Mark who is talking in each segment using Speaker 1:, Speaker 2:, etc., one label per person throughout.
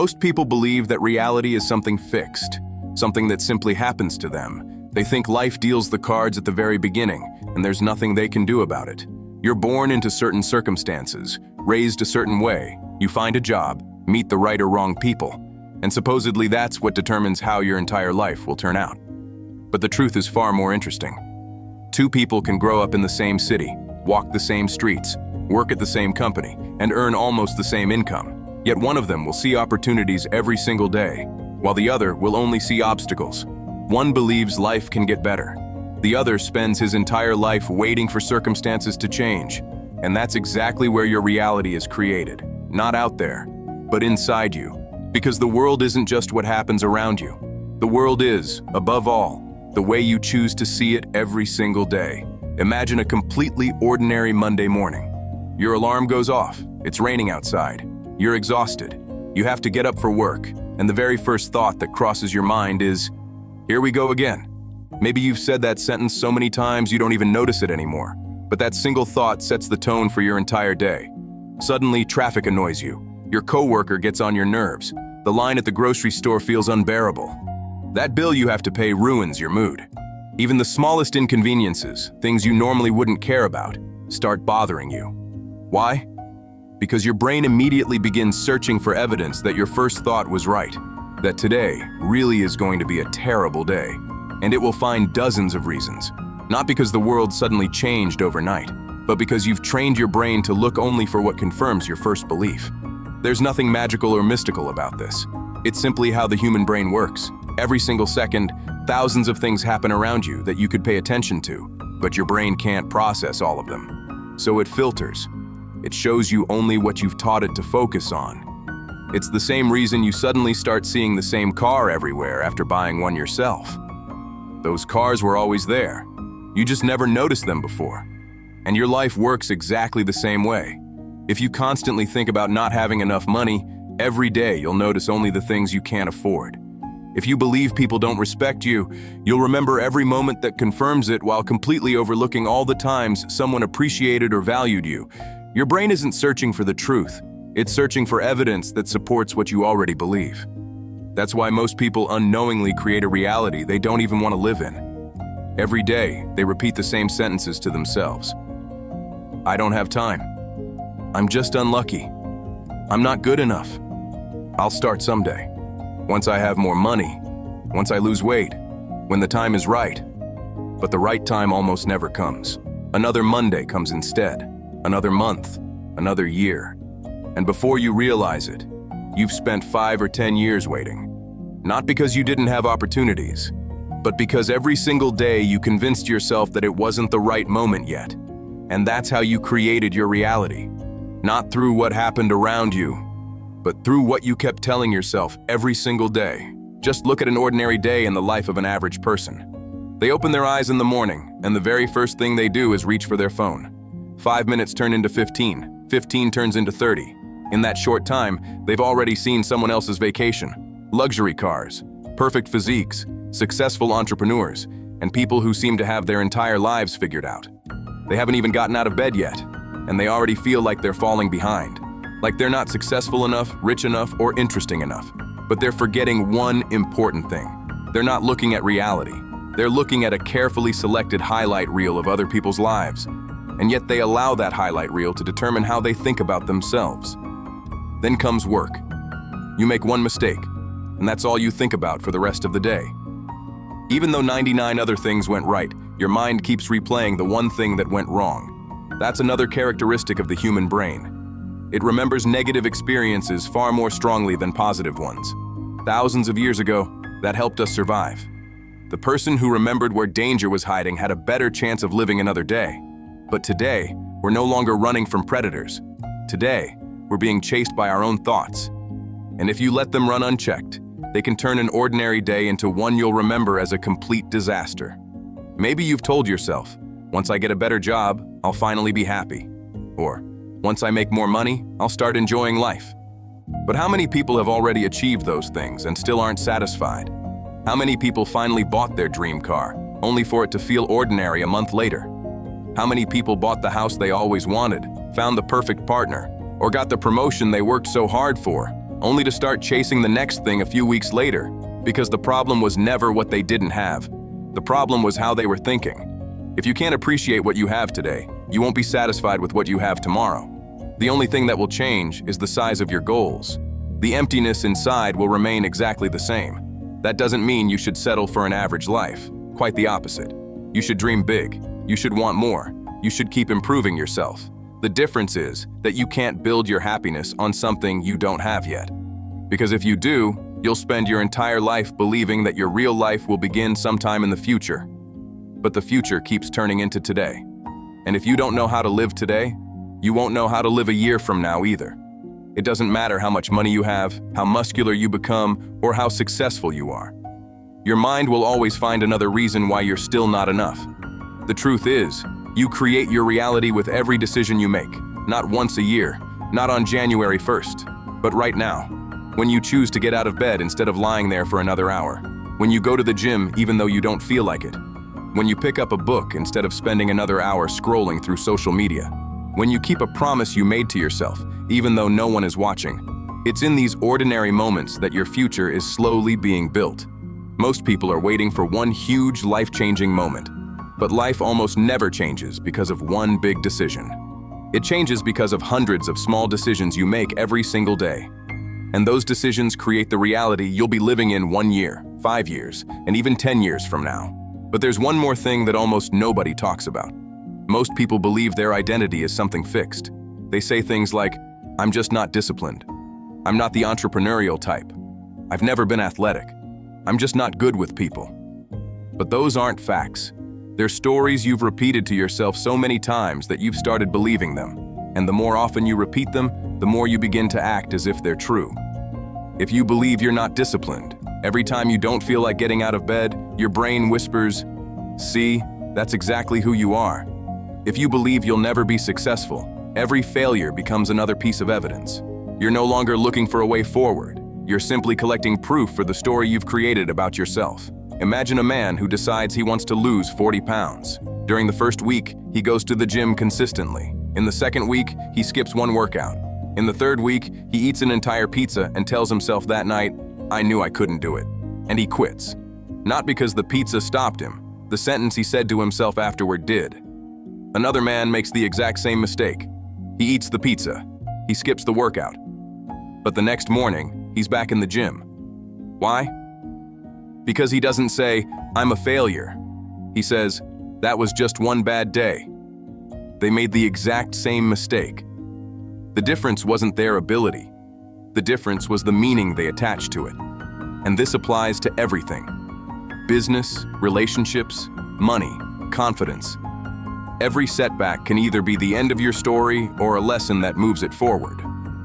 Speaker 1: Most people believe that reality is something fixed, something that simply happens to them. They think life deals the cards at the very beginning, and there's nothing they can do about it. You're born into certain circumstances, raised a certain way, you find a job, meet the right or wrong people, and supposedly that's what determines how your entire life will turn out. But the truth is far more interesting. Two people can grow up in the same city, walk the same streets, work at the same company, and earn almost the same income. Yet one of them will see opportunities every single day, while the other will only see obstacles. One believes life can get better. The other spends his entire life waiting for circumstances to change. And that's exactly where your reality is created. Not out there, but inside you. Because the world isn't just what happens around you. The world is, above all, the way you choose to see it every single day. Imagine a completely ordinary Monday morning. Your alarm goes off, it's raining outside. You're exhausted. You have to get up for work, and the very first thought that crosses your mind is, here we go again. Maybe you've said that sentence so many times you don't even notice it anymore, but that single thought sets the tone for your entire day. Suddenly, traffic annoys you. Your coworker gets on your nerves. The line at the grocery store feels unbearable. That bill you have to pay ruins your mood. Even the smallest inconveniences, things you normally wouldn't care about, start bothering you. Why? Because your brain immediately begins searching for evidence that your first thought was right, that today really is going to be a terrible day, and it will find dozens of reasons. Not because the world suddenly changed overnight, but because you've trained your brain to look only for what confirms your first belief. There's nothing magical or mystical about this. It's simply how the human brain works. Every single second, thousands of things happen around you that you could pay attention to, but your brain can't process all of them. So it filters. It shows you only what you've taught it to focus on. It's the same reason you suddenly start seeing the same car everywhere after buying one yourself. Those cars were always there. You just never noticed them before. And your life works exactly the same way. If you constantly think about not having enough money, every day you'll notice only the things you can't afford. If you believe people don't respect you, you'll remember every moment that confirms it while completely overlooking all the times someone appreciated or valued you. Your brain isn't searching for the truth. It's searching for evidence that supports what you already believe. That's why most people unknowingly create a reality they don't even want to live in. Every day, they repeat the same sentences to themselves. I don't have time. I'm just unlucky. I'm not good enough. I'll start someday. Once I have more money. Once I lose weight. When the time is right. But the right time almost never comes. Another Monday comes instead. Another month. Another year. And before you realize it, you've spent 5 or 10 years waiting. Not because you didn't have opportunities, but because every single day you convinced yourself that it wasn't the right moment yet. And that's how you created your reality. Not through what happened around you, but through what you kept telling yourself every single day. Just look at an ordinary day in the life of an average person. They open their eyes in the morning, and the very first thing they do is reach for their phone. 5 minutes turn into 15, 15 turns into 30. In that short time, they've already seen someone else's vacation, luxury cars, perfect physiques, successful entrepreneurs, and people who seem to have their entire lives figured out. They haven't even gotten out of bed yet, and they already feel like they're falling behind, like they're not successful enough, rich enough, or interesting enough. But they're forgetting one important thing. They're not looking at reality. They're looking at a carefully selected highlight reel of other people's lives, and yet they allow that highlight reel to determine how they think about themselves. Then comes work. You make one mistake, and that's all you think about for the rest of the day. Even though 99 other things went right, your mind keeps replaying the one thing that went wrong. That's another characteristic of the human brain. It remembers negative experiences far more strongly than positive ones. Thousands of years ago, that helped us survive. The person who remembered where danger was hiding had a better chance of living another day. But today, we're no longer running from predators. Today, we're being chased by our own thoughts. And if you let them run unchecked, they can turn an ordinary day into one you'll remember as a complete disaster. Maybe you've told yourself, once I get a better job, I'll finally be happy. Or, once I make more money, I'll start enjoying life. But how many people have already achieved those things and still aren't satisfied? How many people finally bought their dream car, only for it to feel ordinary a month later? How many people bought the house they always wanted, found the perfect partner, or got the promotion they worked so hard for, only to start chasing the next thing a few weeks later, because the problem was never what they didn't have. The problem was how they were thinking. If you can't appreciate what you have today, you won't be satisfied with what you have tomorrow. The only thing that will change is the size of your goals. The emptiness inside will remain exactly the same. That doesn't mean you should settle for an average life. Quite the opposite. You should dream big. You should want more. You should keep improving yourself. The difference is that you can't build your happiness on something you don't have yet. Because if you do, you'll spend your entire life believing that your real life will begin sometime in the future. But the future keeps turning into today. And if you don't know how to live today, you won't know how to live a year from now either. It doesn't matter how much money you have, how muscular you become, or how successful you are. Your mind will always find another reason why you're still not enough. The truth is, you create your reality with every decision you make, not once a year, not on January 1st, but right now. When you choose to get out of bed instead of lying there for another hour. When you go to the gym even though you don't feel like it. When you pick up a book instead of spending another hour scrolling through social media. When you keep a promise you made to yourself, even though no one is watching. It's in these ordinary moments that your future is slowly being built. Most people are waiting for one huge life-changing moment. But life almost never changes because of one big decision. It changes because of hundreds of small decisions you make every single day. And those decisions create the reality you'll be living in 1 year, 5 years, and even 10 years from now. But there's one more thing that almost nobody talks about. Most people believe their identity is something fixed. They say things like, I'm just not disciplined. I'm not the entrepreneurial type. I've never been athletic. I'm just not good with people. But those aren't facts. They're stories you've repeated to yourself so many times that you've started believing them. And the more often you repeat them, the more you begin to act as if they're true. If you believe you're not disciplined, every time you don't feel like getting out of bed, your brain whispers, see, that's exactly who you are. If you believe you'll never be successful, every failure becomes another piece of evidence. You're no longer looking for a way forward. You're simply collecting proof for the story you've created about yourself. Imagine a man who decides he wants to lose 40 pounds. During the first week, he goes to the gym consistently. In the second week, he skips one workout. In the third week, he eats an entire pizza and tells himself that night, I knew I couldn't do it. And he quits. Not because the pizza stopped him. The sentence he said to himself afterward did. Another man makes the exact same mistake. He eats the pizza. He skips the workout. But the next morning, he's back in the gym. Why? Because he doesn't say, I'm a failure. He says, that was just one bad day. They made the exact same mistake. The difference wasn't their ability. The difference was the meaning they attached to it. And this applies to everything. Business, relationships, money, confidence. Every setback can either be the end of your story or a lesson that moves it forward.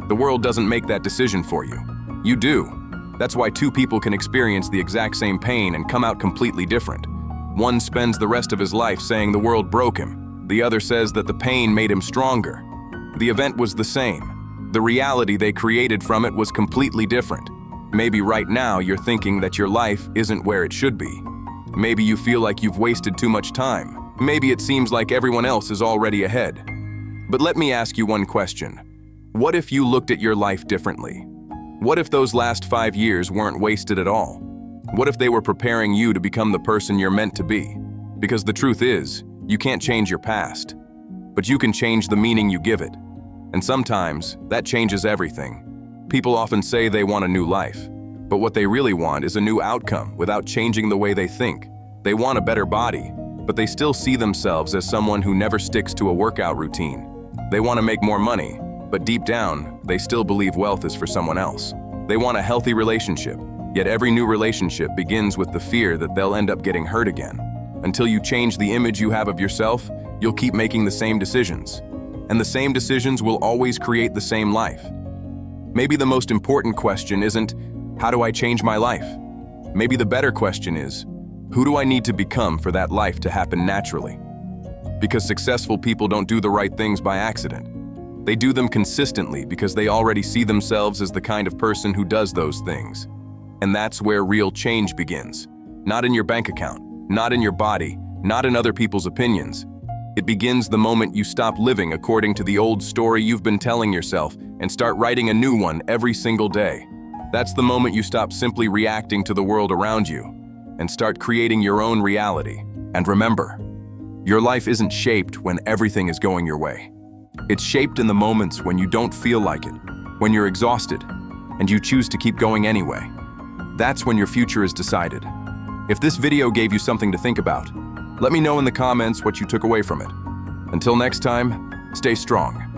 Speaker 1: The world doesn't make that decision for you. You do. That's why two people can experience the exact same pain and come out completely different. One spends the rest of his life saying the world broke him. The other says that the pain made him stronger. The event was the same. The reality they created from it was completely different. Maybe right now you're thinking that your life isn't where it should be. Maybe you feel like you've wasted too much time. Maybe it seems like everyone else is already ahead. But let me ask you one question. What if you looked at your life differently? What if those last 5 years weren't wasted at all? What if they were preparing you to become the person you're meant to be? Because the truth is, you can't change your past, but you can change the meaning you give it. And sometimes, that changes everything. People often say they want a new life, but what they really want is a new outcome without changing the way they think. They want a better body, but they still see themselves as someone who never sticks to a workout routine. They want to make more money, but deep down, they still believe wealth is for someone else. They want a healthy relationship, yet every new relationship begins with the fear that they'll end up getting hurt again. Until you change the image you have of yourself, you'll keep making the same decisions. And the same decisions will always create the same life. Maybe the most important question isn't, how do I change my life? Maybe the better question is, who do I need to become for that life to happen naturally? Because successful people don't do the right things by accident. They do them consistently because they already see themselves as the kind of person who does those things. And that's where real change begins. Not in your bank account, not in your body, not in other people's opinions. It begins the moment you stop living according to the old story you've been telling yourself and start writing a new one every single day. That's the moment you stop simply reacting to the world around you and start creating your own reality. And remember, your life isn't shaped when everything is going your way. It's shaped in the moments when you don't feel like it, when you're exhausted, and you choose to keep going anyway. That's when your future is decided. If this video gave you something to think about, let me know in the comments what you took away from it. Until next time, stay strong.